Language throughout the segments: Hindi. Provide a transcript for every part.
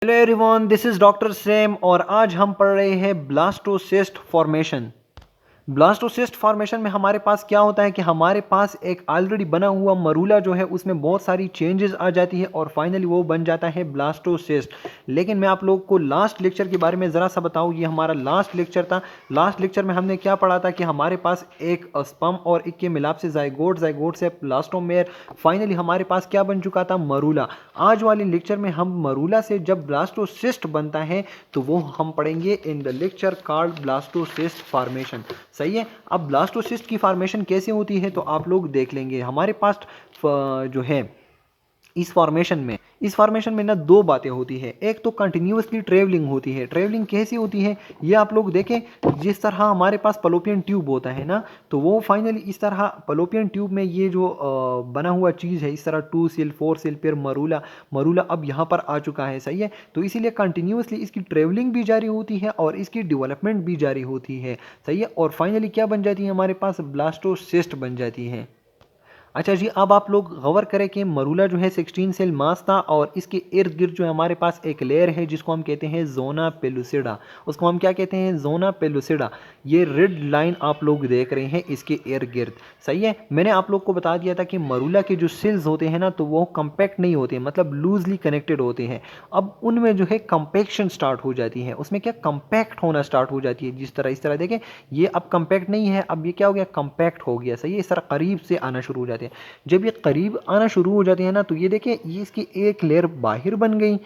Hello everyone, this is doctor same और आज हम पढ़ रहे हैं ब्लास्टोसिस्ट फॉर्मेशन। ब्लास्टोसिस्ट फॉर्मेशन में हमारे पास क्या होता है कि हमारे पास एक ऑलरेडी बना हुआ मरूला जो है उसमें बहुत सारी चेंजेस आ जाती है और फाइनली वो बन जाता है ब्लास्टोसिस्ट। लेकिन मैं आप लोग को लास्ट लेक्चर के बारे में ज़रा सा बताऊं, ये हमारा लास्ट लेक्चर था। लास्ट लेक्चर में हमने क्या पढ़ा था कि हमारे पास एक स्पर्म और एक के मिलाप से जाइगोट, जाइगोट से ब्लास्टोमेर, फाइनली हमारे पास क्या बन चुका था, मरूला। आज वाले लेक्चर में हम मरूला से जब ब्लास्टोसिस्ट बनता है तो वो हम पढ़ेंगे in the lecture called blastocyst formation. सही है। अब ब्लास्टोसिस्ट की फॉर्मेशन कैसे होती है तो आप लोग देख लेंगे। हमारे पास जो है इस फॉर्मेशन में ना दो बातें होती है। एक तो कंटिन्यूसली ट्रेवलिंग होती है। ट्रेवलिंग कैसी होती है ये आप लोग देखें, जिस तरह हमारे पास फलोपियन ट्यूब होता है ना, तो वो फाइनली इस तरह फलोपियन ट्यूब में ये जो बना हुआ चीज़ है, इस तरह 2 सेल 4 सेल फिर मरूला, मरूला अब यहाँ पर आ चुका है। सही है। तो इसीलिए कंटिन्यूसली इसकी ट्रेवलिंग भी जारी होती है और इसकी डेवलपमेंट भी जारी होती है। सही है। और फाइनली क्या बन जाती है, हमारे पास ब्लास्टोसिस्ट बन जाती है। अच्छा जी, अब आप लोग गौर करें कि मरूला जो है 16 सेल मास था और इसके इर्द गिर्द जो है हमारे पास एक लेयर है जिसको हम कहते हैं जोना पेलुसिडा। उसको हम क्या कहते हैं, जोना पेलुसिडा। ये रेड लाइन आप लोग देख रहे हैं इसके इर्द गिर्द। सही है। मैंने आप लोग को बता दिया था कि मरूला के जो सेल्स होते हैं ना, तो वो कंपैक्ट नहीं होते, मतलब लूजली कनेक्टेड होते हैं। अब उनमें जो है कंपैक्शन स्टार्ट हो जाती है, उसमें क्या कंपैक्ट होना स्टार्ट हो जाती है। जिस तरह इस तरह देखें, ये अब कंपैक्ट नहीं है, अब ये क्या हो गया, कंपैक्ट हो गया। सही है। इस तरह करीब से आना शुरू हो जाते हैं। जब ये करीब आना शुरू हो जाते हैं ना, तो ये देखिए, ये इसकी एक लेयर बाहर बन गई,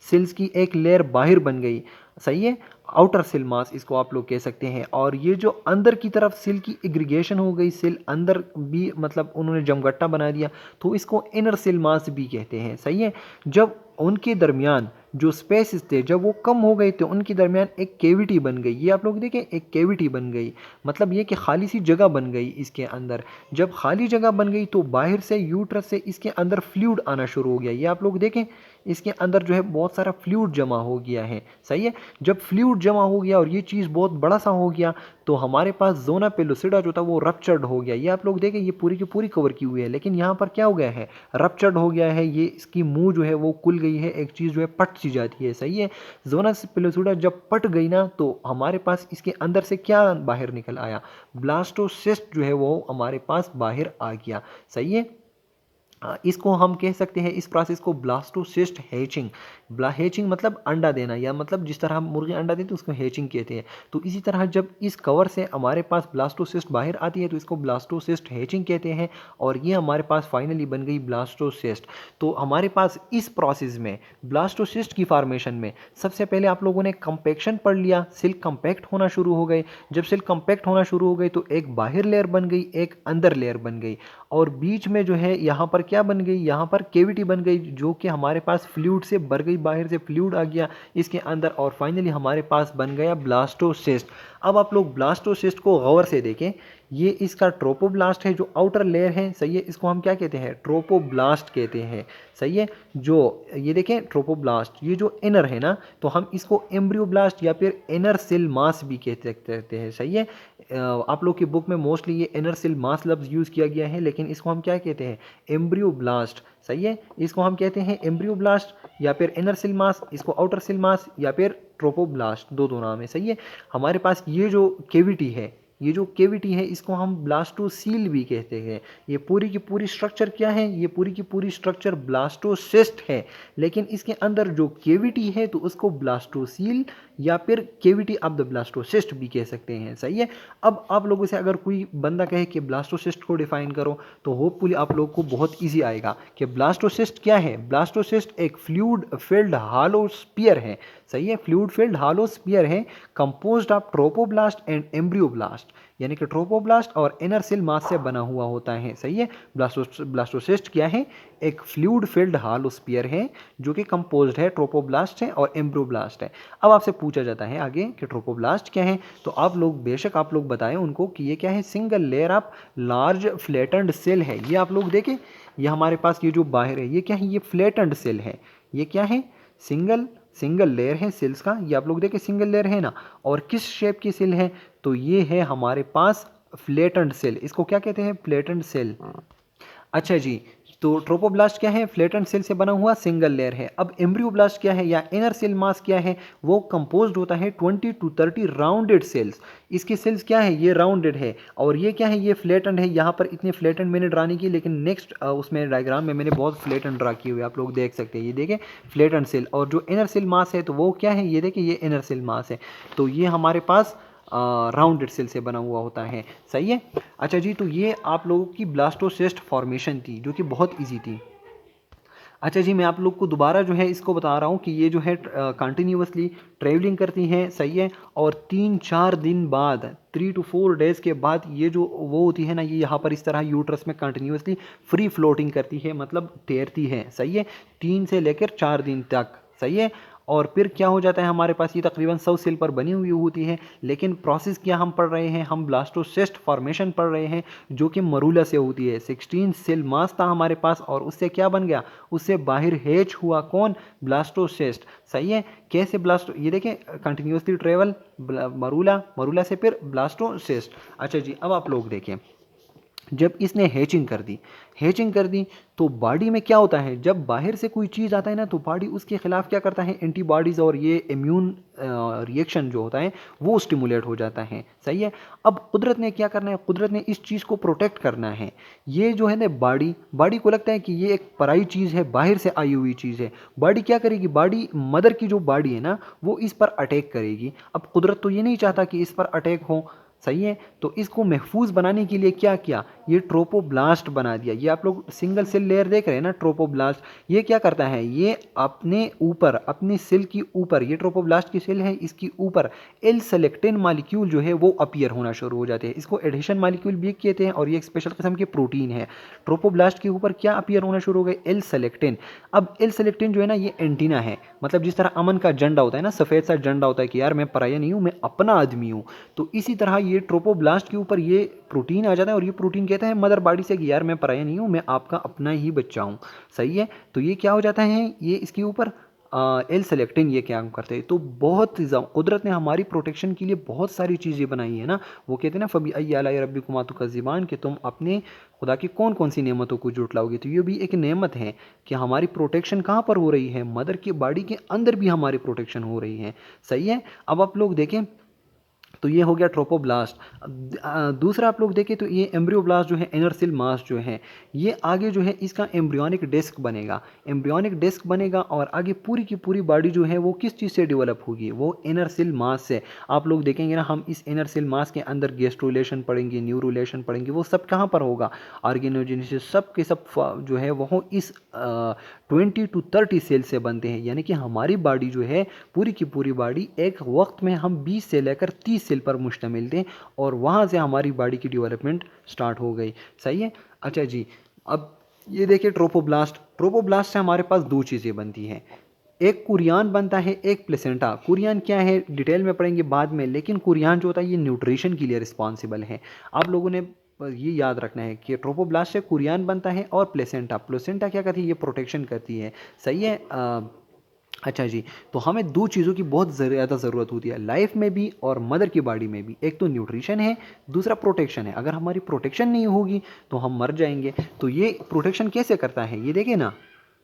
सेल्स की एक लेयर बाहर बन गई। सही है। आउटर सेल मास इसको आप लोग कह सकते हैं। और ये जो अंदर की तरफ सेल की एग्रीगेशन हो गई, सेल अंदर भी मतलब उन्होंने जमगट्टा बना दिया, तो इसको इनर सेल मास भी कहते हैं। सही है। जब उनके दरमियान जो स्पेसेस थे जब वो कम हो गए तो उनके दरमियान एक केविटी बन गई। ये आप लोग देखें, एक केविटी बन गई, मतलब ये कि खाली सी जगह बन गई इसके अंदर। जब खाली जगह बन गई तो बाहर से यूट्रस से इसके अंदर फ्लूइड आना शुरू हो गया। ये आप लोग देखें, इसके अंदर जो है बहुत सारा फ्लूइड जमा हो गया है। सही है। जब फ्लूइड जमा हो गया और ये चीज़ बहुत बड़ा सा हो गया तो हमारे पास जोना पेलुसिडा जो था वो रप्चर्ड हो गया। ये आप लोग देखें, ये पूरी की पूरी कवर की हुई है, लेकिन यहाँ पर क्या हो गया है, रप्चर्ड हो गया है। ये इसकी मुंह जो है वो खुल गई है, एक चीज़ जो है पट सी जाती है। सही है। जोना पेलुसिडा जब पट गई ना, तो हमारे पास इसके अंदर से क्या बाहर निकल आया, ब्लास्टोसिस्ट जो है वो हमारे पास बाहर आ गया। सही है। इसको हम कह सकते हैं, इस प्रोसेस को ब्लास्टोसिस्ट हैचिंग। हैचिंग मतलब अंडा देना, या मतलब जिस तरह हम मुर्गी अंडा देते हैं उसको हैचिंग कहते हैं। तो इसी तरह जब इस कवर से हमारे पास ब्लास्टोसिस्ट बाहर आती है तो इसको ब्लास्टोसिस्ट हैचिंग कहते हैं और ये हमारे पास फाइनली बन गई ब्लास्टोसिस्ट। तो हमारे पास इस प्रोसेस में, ब्लास्टोसिस्ट की फॉर्मेशन में, सबसे पहले आप लोगों ने कंपैक्शन पढ़ लिया, सेल कंपैक्ट होना शुरू हो गए। जब सेल कंपैक्ट होना शुरू हो गई तो एक बाहर लेयर बन गई, एक अंदर लेयर बन गई, और बीच में जो है यहाँ पर क्या बन गई, यहाँ पर केविटी बन गई जो कि हमारे पास फ्लूइड से भर गई, बाहर से फ्लूइड आ गया इसके अंदर और फाइनली हमारे पास बन गया ब्लास्टोसिस्ट। अब आप लोग ब्लास्टोसिस्ट को गौर से देखें, ये इसका ट्रोपोब्लास्ट है जो आउटर लेयर है। सही है। इसको हम क्या कहते हैं, ट्रोपोब्लास्ट कहते हैं। सही है। जो ये देखें ट्रोपोब्लास्ट, ये जो इनर है ना, तो हम इसको एम्ब्रियोब्लास्ट या फिर इनर सेल मास भी कहते हैं। सही है। आप लोग की बुक में मोस्टली ये इनर सेल मास लफ्ज़ यूज़ किया गया है, लेकिन इसको हम क्या कहते हैं, एम्ब्रियोब्लास्ट। सही है। इसको हम कहते हैं एम्ब्रियोब्लास्ट या फिर इनर सेल मास, इसको आउटर सेल मास या फिर ट्रोपोब्लास्ट, दो नाम है। सही है। हमारे पास ये जो केविटी है, ये जो केविटी है इसको हम ब्लास्टोसील भी कहते हैं। ये पूरी की पूरी स्ट्रक्चर क्या है, ये पूरी की पूरी स्ट्रक्चर ब्लास्टोसिस्ट है, लेकिन इसके अंदर जो केविटी है तो उसको ब्लास्टोसील या फिर केविटी ऑफ द ब्लास्टोसिस्ट भी कह सकते हैं। सही है। अब आप लोगों से अगर कोई बंदा कहे कि ब्लास्टोसिस्ट को डिफाइन करो तो होपफुली आप लोग को बहुत ईजी आएगा कि ब्लास्टोसिस्ट क्या है। ब्लास्टोसिस्ट एक फ्लूइड फिल्ड हालो स्पीयर है। सही है। फ्लूइड फिल्ड हालो स्पीयर है, composed of trophoblast and embryoblast, यानी कि ट्रोपोब्लास्ट और इनर सेल मास से बना हुआ होता है। सही है। ब्लास्टोसिस्ट क्या है, एक फ्लूइड फिल्ड हालो स्पीयर है जो कि कंपोज्ड है, ट्रोपोब्लास्ट है और एम्ब्रियोब्लास्ट है। अब आपसे पूछा जाता है आगे कि ट्रोपोब्लास्ट क्या है, तो आप लोग बेशक आप लोग बताएं उनको कि ये क्या है, single layer of large flattened cell है। ये आप लोग देखें, ये हमारे पास ये जो बाहर है ये क्या है, ये फ्लैटेंड सेल है। ये क्या है, सिंगल लेयर है सेल्स का। ये आप लोग देखें सिंगल लेयर है ना, और किस शेप की सेल है, तो ये है हमारे पास फ्लैटेंड सेल। इसको क्या कहते हैं, फ्लैटेंड सेल। अच्छा जी, तो ट्रोपोब्लास्ट क्या है, फ्लैटेंड सेल से बना हुआ सिंगल लेयर है। अब एम्ब्रियोब्लास्ट क्या है या इनर सेल मास क्या है, वो कंपोज्ड होता है 20 to 30 राउंडेड सेल्स। इसके सेल्स क्या है, ये राउंडेड है, और ये क्या है, ये फ्लैटेंड है। यहाँ पर इतने फ्लैटेंड मैंने ड्रा नहीं किए, लेकिन नेक्स्ट उसमें डायग्राम में मैंने बहुत फ्लैटेंड ड्रा किए हुए आप लोग देख सकते हैं। ये देखें फ्लैटेंड सेल, और जो इनर सेल मास है तो वो क्या है, ये देखिए ये इनर सेल मास है। तो ये हमारे पास राउंडेड सेल से बना हुआ होता है। सही है। अच्छा जी, तो ये आप लोगों की ब्लास्टोसिस्ट फॉर्मेशन थी जो कि बहुत ईजी थी। अच्छा जी, मैं आप लोग को दोबारा जो है इसको बता रहा हूँ कि ये जो है कंटिन्यूसली ट्रैवलिंग करती हैं। सही है। और 3-4 दिन बाद 3 to 4 डेज़ के बाद ये जो वो होती है ना, ये यहाँ पर इस तरह यूट्रस में कंटिन्यूसली फ्री फ्लोटिंग करती है, मतलब तैरती है। सही है। 3 से लेकर 4 दिन तक। सही है। और फिर क्या हो जाता है, हमारे पास ये तकरीबन 100 सेल पर बनी हुई होती है। लेकिन प्रोसेस क्या हम पढ़ रहे हैं, हम ब्लास्टोसिस्ट फॉर्मेशन पढ़ रहे हैं जो कि मरूला से होती है। 16 सेल मास था हमारे पास, और उससे क्या बन गया, उससे बाहर हैच हुआ कौन, ब्लास्टोसिस्ट। सही है। कैसे ब्लास्टो, ये देखें कंटिन्यूसली ट्रेवल, मरूला से फिर ब्लास्टोसिस्ट। अच्छा जी, अब आप लोग देखें, जब इसने हैचिंग कर दी तो बॉडी में क्या होता है, जब बाहर से कोई चीज़ आता है ना तो बॉडी उसके खिलाफ क्या करता है, एंटीबॉडीज़ और ये इम्यून रिएक्शन जो होता है वो स्टिमुलेट हो जाता है। सही है। अब कुदरत ने क्या करना है, कुदरत ने इस चीज़ को प्रोटेक्ट करना है। ये जो है ना बॉडी को लगता है कि ये एक पराई चीज़ है, बाहर से आई हुई चीज़ है। बॉडी क्या करेगी, बॉडी मदर की जो बॉडी है ना वो इस पर अटैक करेगी। अब कुदरत तो ये नहीं चाहता कि इस पर अटैक हो। सही है। तो इसको महफूज बनाने के लिए क्या किया, ये ट्रोपोब्लास्ट बना दिया। ये आप लोग सिंगल सेल लेयर देख रहे हैं ना, ट्रोपोब्लास्ट ये क्या करता है, ये अपने ऊपर, अपनी सेल की ऊपर, ये ट्रोपोब्लास्ट की सेल है, इसकी ऊपर एल सेलेक्टिन मालिक्यूल जो है वो अपीयर होना शुरू हो जाते हैं। इसको एडिशन मालिक्यूल भी कहते हैं, और ये एक स्पेशल किस्म की प्रोटीन है। ट्रोपोब्लास्ट के ऊपर क्या अपीयर होना शुरू हो गए, एल सेलेक्टिन। अब एल सेलेक्टिन जो है ना ये एंटीना है, मतलब जिस तरह अमन का झंडा होता है ना, सफ़ेद सा झंडा होता है कि यार मैं पराया नहीं हूँ, मैं अपना आदमी हूँ। तो इसी तरह ये ट्रोपोब्लास्ट के ऊपर ये प्रोटीन आ जाता है, और ये प्रोटीन कहता है मदर बॉडी से कि यार मैं पराया नहीं हूँ, मैं आपका अपना ही बच्चा हूँ। सही है। तो ये क्या हो जाता है, ये इसके ऊपर एल सेलेक्टिन ये क्या करते हैं। तो बहुत कुदरत ने हमारी प्रोटेक्शन के लिए बहुत सारी चीज़ें बनाई है ना। वो कहते हैं ना फबी अय्या आला रब्बिकुमा तुकज़्ज़िबान, कि तुम अपने खुदा की कौन कौन सी नेमतों को जुटलाओगे। तो ये भी एक नेमत है कि हमारी प्रोटेक्शन कहाँ पर हो रही है, मदर की बॉडी के अंदर भी हमारी प्रोटेक्शन हो रही है। सही है। अब आप लोग देखें, तो ये हो गया ट्रोपोब्लास्ट। दूसरा आप लोग देखें तो ये एम्ब्रियोब्लास्ट जो है, इनर सेल मास जो है, ये आगे जो है इसका एम्ब्रियोनिक डिस्क बनेगा, और आगे पूरी की पूरी बॉडी जो है वो किस चीज़ से डेवलप होगी, वो इनर सेल मास से। आप लोग देखेंगे ना, हम इस इनर सेल मास के अंदर गेस्ट्रुलेशन पढ़ेंगे, न्यूरोलेशन पढ़ेंगे, वो सब कहाँ पर होगा, ऑर्गेनोजेनेसिस, सब के सब जो है वो इस 20 to 30 सेल से बनते हैं। यानी कि हमारी बॉडी जो है, पूरी की पूरी बॉडी एक वक्त में हम 20 से लेकर 30 सेल पर मुश्तमिल थे, और वहाँ से हमारी बॉडी की डेवलपमेंट स्टार्ट हो गई। सही है। अच्छा जी, अब ये देखिए ट्रोपोब्लास्ट से हमारे पास दो चीज़ें बनती हैं, एक कुरियान बनता है, एक प्लेसेंटा। कुरियान क्या है डिटेल में पढ़ेंगे बाद में, लेकिन कुरियान जो होता है ये न्यूट्रिशन के लिए रिस्पॉन्सिबल है। आप लोगों ने ये याद रखना है कि ट्रोपोब्लास्ट से कुरियान बनता है, और प्लेसेंटा क्या करती है, ये प्रोटेक्शन करती है। सही है। अच्छा जी, तो हमें दो चीज़ों की बहुत ज़्यादा ज़रूरत होती है लाइफ में भी और मदर की बॉडी में भी। एक तो न्यूट्रिशन है, दूसरा प्रोटेक्शन है। अगर हमारी प्रोटेक्शन नहीं होगी तो हम मर जाएंगे। तो ये प्रोटेक्शन कैसे करता है, ये देखिए ना,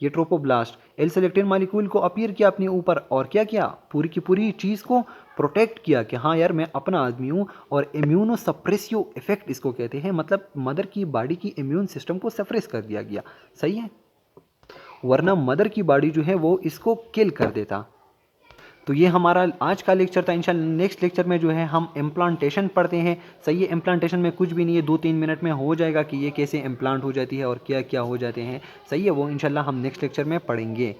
ये ट्रोपोब्लास्ट एल सेलेक्टिन मालिक्यूल को अपीयर किया अपने ऊपर, और क्या किया, पूरी की पूरी चीज़ को प्रोटेक्ट किया कि हाँ यार मैं अपना आदमी हूँ। और इम्यूनो सप्रेसिव इफेक्ट इसको कहते हैं, मतलब मदर की बॉडी की इम्यून सिस्टम को सप्रेस कर दिया गया। सही है। वरना मदर की बॉडी जो है वो इसको किल कर देता। तो ये हमारा आज का लेक्चर था। इंशाल्लाह नेक्स्ट लेक्चर में जो है हम इम्प्लांटेशन पढ़ते हैं। सही है। इम्प्लांटेशन में कुछ भी नहीं है, 2-3 मिनट में हो जाएगा कि ये कैसे इम्प्लांट हो जाती है और क्या क्या हो जाते हैं। सही है, वो इंशाल्लाह हम नेक्स्ट लेक्चर में पढ़ेंगे।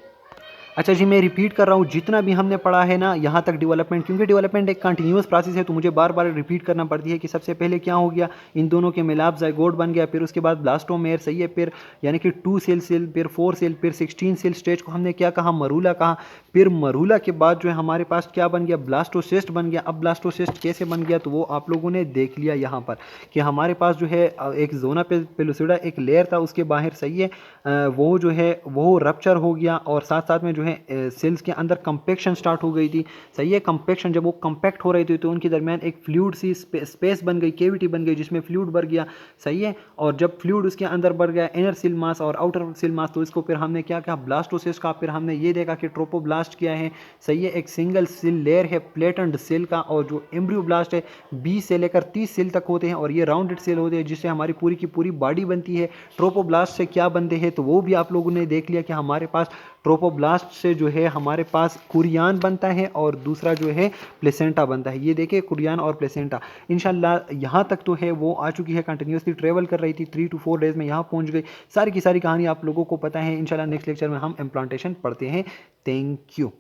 अच्छा जी, मैं रिपीट कर रहा हूँ, जितना भी हमने पढ़ा है ना यहाँ तक डेवलपमेंट, क्योंकि डेवलपमेंट एक कंटिन्यूस प्रोसेस है तो मुझे बार बार रिपीट करना पड़ती है कि सबसे पहले क्या हो गया, इन दोनों के मिलाप जाइगोट बन गया, फिर उसके बाद ब्लास्टोमेर। सही है। फिर यानी कि 2 सेल, फिर 4 सेल, फिर 16 सेल स्टेज को हमने क्या कहा, मरूला कहा। फिर मरूला के बाद जो है हमारे पास क्या बन गया, ब्लास्टोसिस्ट बन गया। अब ब्लास्टोसिस्ट कैसे बन गया तो वो आप लोगों ने देख लिया यहाँ पर कि हमारे पास जो है एक जोना पेलुसिडा एक लेयर था उसके बाहर। सही है। वो जो है वो रप्चर हो गया, और साथ साथ में जो जो है सेल्स के अंदर कंपेक्शन स्टार्ट हो गई थी। सही है, कंपेक्शन जब वो कंपैक्ट हो रही थी तो उनके दरमियान एक फ्लूइड सी स्पेस बन गई, केविटी बन गई जिसमें फ्लूइड भर गया। सही है, और जब फ्लूइड उसके अंदर भर गया, इनर सेल मास और आउटर सेल मास, तो इसको फिर हमने क्या कहा, ब्लास्टोसिस्ट का। फिर हमने ये देखा कि ट्रोपोब्लास्ट क्या है। सही है, एक सिंगल सेल लेयर है प्लेटेंड सेल का, और जो एम्ब्रियोब्लास्ट है 20 से लेकर 30 सेल तक होते हैं, और ये राउंडेड सेल होते हैं जिससे हमारी पूरी की पूरी बॉडी बनती है। ट्रोपोब्लास्ट से क्या बनते हैं तो वो भी आप लोगों ने देख लिया कि हमारे पास ट्रोपोब्लास्ट से जो है हमारे पास कुरियान बनता है और दूसरा जो है प्लेसेंटा बनता है। ये देखिए कुरियान और प्लेसेंटा। इंशाल्लाह यहाँ तक तो है वो आ चुकी है, कंटिन्यूसली ट्रेवल कर रही थी, 3 to 4 डेज में यहाँ पहुँच गई। सारी की सारी कहानी आप लोगों को पता है। इंशाल्लाह नेक्स्ट लेक्चर में हम इम्प्लांटेशन पढ़ते हैं। Thank you.